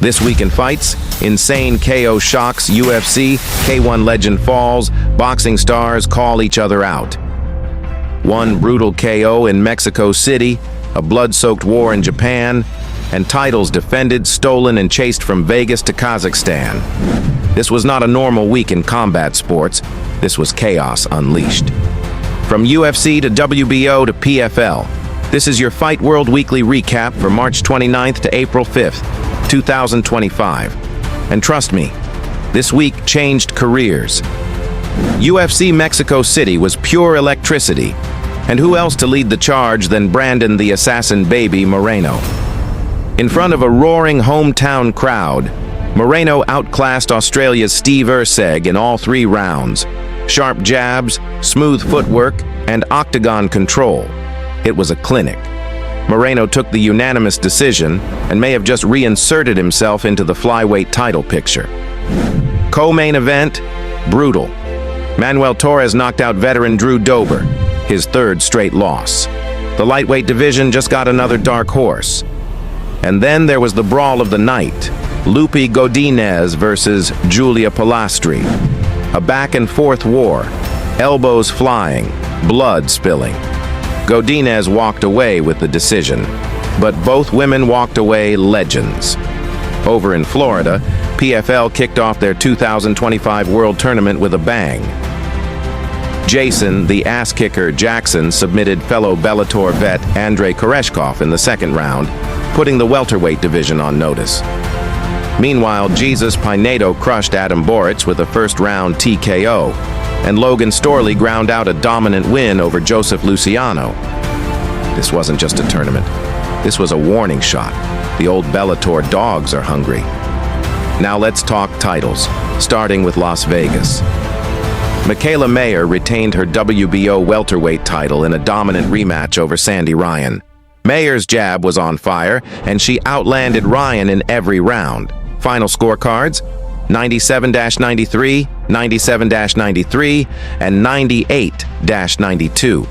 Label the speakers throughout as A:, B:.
A: This week in fights, insane KO shocks UFC, K1 legend falls, boxing stars call each other out. One brutal KO in Mexico City, a blood-soaked war in Japan, and titles defended, stolen, and chased from Vegas to Kazakhstan. This was not a normal week in combat sports. This was chaos unleashed. From UFC to WBO to PFL, this is your Fight World Weekly Recap for March 29th to April 5th, 2025. And trust me, this week changed careers. UFC Mexico City was pure electricity, and who else to lead the charge than Brandon the Assassin Baby Moreno? In front of a roaring hometown crowd, Moreno outclassed Australia's Steve Erceg in all 3 rounds. Sharp jabs, smooth footwork, and octagon control. It was a clinic. Moreno took the unanimous decision and may have just reinserted himself into the flyweight title picture. Co-main event, brutal. Manuel Torres knocked out veteran Drew Dober, his 3rd straight loss. The lightweight division just got another dark horse. And then there was the brawl of the night, Lupi Godinez versus Julia Pilastri. A back-and-forth war, elbows flying, blood spilling. Godinez walked away with the decision, but both women walked away legends. Over in Florida, PFL kicked off their 2025 World Tournament with a bang. Jason, the ass-kicker Jackson, submitted fellow Bellator vet Andrei Koreshkov in the 2nd round, putting the welterweight division on notice. Meanwhile, Jesus Pinedo crushed Adam Boric with a 1st-round TKO, and Logan Storley ground out a dominant win over Joseph Luciano. This wasn't just a tournament. This was a warning shot. The old Bellator dogs are hungry. Now let's talk titles, starting with Las Vegas. Mikaela Mayer retained her WBO welterweight title in a dominant rematch over Sandy Ryan. Mayer's jab was on fire, and she outlanded Ryan in every round. Final scorecards: 97-93, 97-93, and 98-92.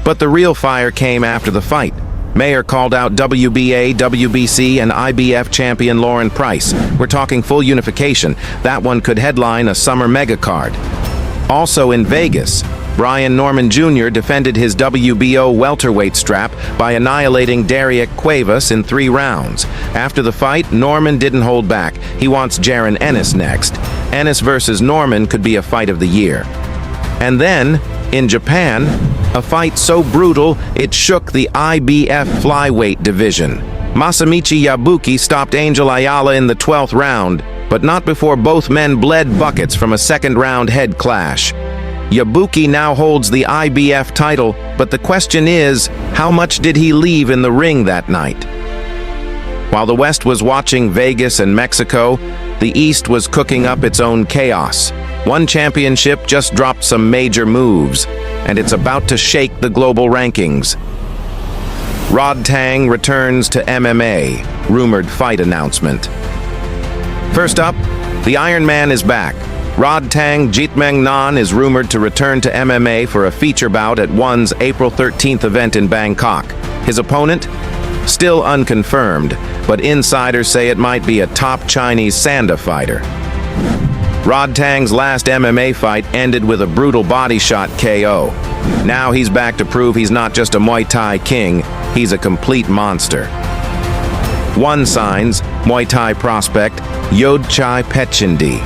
A: But the real fire came after the fight. Mayer called out WBA, WBC, and IBF champion Lauren Price. We're talking full unification. That one could headline a summer megacard. Also in Vegas, Brian Norman Jr. defended his WBO welterweight strap by annihilating Derrick Cuevas in 3 rounds. After the fight, Norman didn't hold back. He wants Jaron Ennis next. Ennis versus Norman could be a fight of the year. And then, in Japan, a fight so brutal it shook the IBF flyweight division. Masamichi Yabuki stopped Angel Ayala in the 12th round, but not before both men bled buckets from a 2nd-round head clash. Yabuki now holds the IBF title, but the question is, how much did he leave in the ring that night? While the West was watching Vegas and Mexico, the East was cooking up its own chaos. One championship just dropped some major moves, and it's about to shake the global rankings. Rod Tang returns to MMA, rumored fight announcement. First up, the Iron Man is back. Rod Tang Jitmeng-nan is rumored to return to MMA for a feature bout at ONE's April 13th event in Bangkok. His opponent? Still unconfirmed, but insiders say it might be a top Chinese Sanda fighter. Rod Tang's last MMA fight ended with a brutal body shot KO. Now he's back to prove he's not just a Muay Thai king, he's a complete monster. ONE signs Muay Thai prospect Yodchai Petchindi.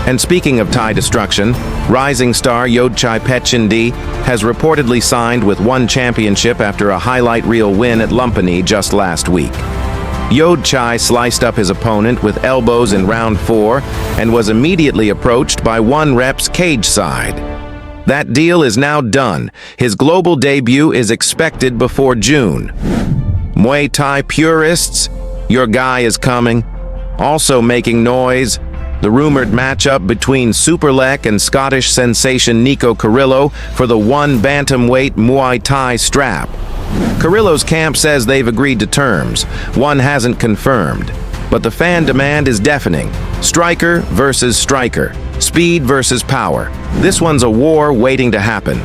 A: And speaking of Thai destruction, rising star Yodchai Petchindi has reportedly signed with ONE Championship after a highlight reel win at Lumpini just last week. Yodchai sliced up his opponent with elbows in round 4 and was immediately approached by ONE Rep's cage side. That deal is now done. His global debut is expected before June. Muay Thai purists, your guy is coming. Also making noise, the rumored matchup between Superlek and Scottish sensation Nico Carrillo for the ONE bantamweight Muay Thai strap. Carrillo's camp says they've agreed to terms. ONE hasn't confirmed, but the fan demand is deafening. Striker versus striker, speed versus power. This one's a war waiting to happen.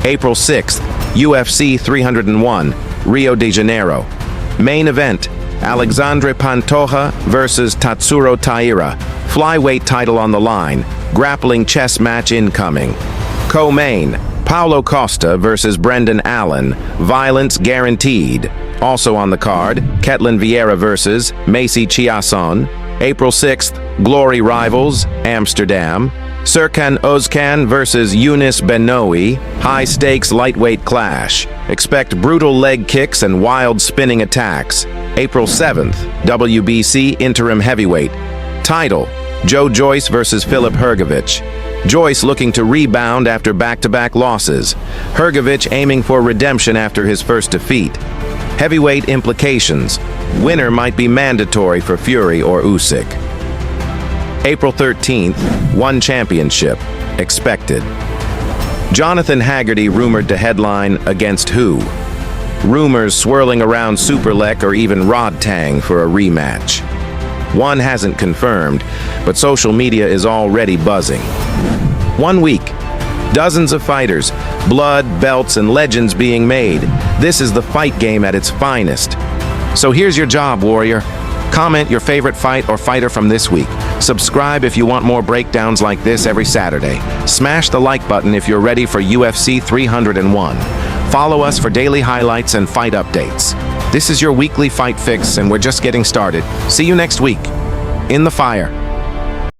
A: April 6th, UFC 301, Rio de Janeiro. Main event, Alexandre Pantoja versus Tatsuro Taira. Flyweight title on the line. Grappling chess match incoming. Co-main, Paulo Costa versus Brendan Allen. Violence guaranteed. Also on the card, Ketlin Vieira versus Macy Chiasson. April 6th, Glory Rivals, Amsterdam. Serkan Özkan versus Yunus Benoui. High-stakes lightweight clash. Expect brutal leg kicks and wild spinning attacks. April 7th, WBC interim heavyweight. Title, Joe Joyce versus Filip Hrgović. Joyce looking to rebound after back-to-back losses. Hrgović aiming for redemption after his first defeat. Heavyweight implications. Winner might be mandatory for Fury or Usyk. April 13th, one championship. Expected. Jonathan Haggerty rumored to headline against who? Rumors swirling around Superlek or even Rodtang for a rematch. One hasn't confirmed, but social media is already buzzing. 1 week. Dozens of fighters, blood, belts, and legends being made. This is the fight game at its finest. So here's your job, Warrior. Comment your favorite fight or fighter from this week. Subscribe if you want more breakdowns like this every Saturday. Smash the like button if you're ready for UFC 301. Follow us for daily highlights and fight updates. This is your weekly fight fix, and we're just getting started. See you next week. In the fire.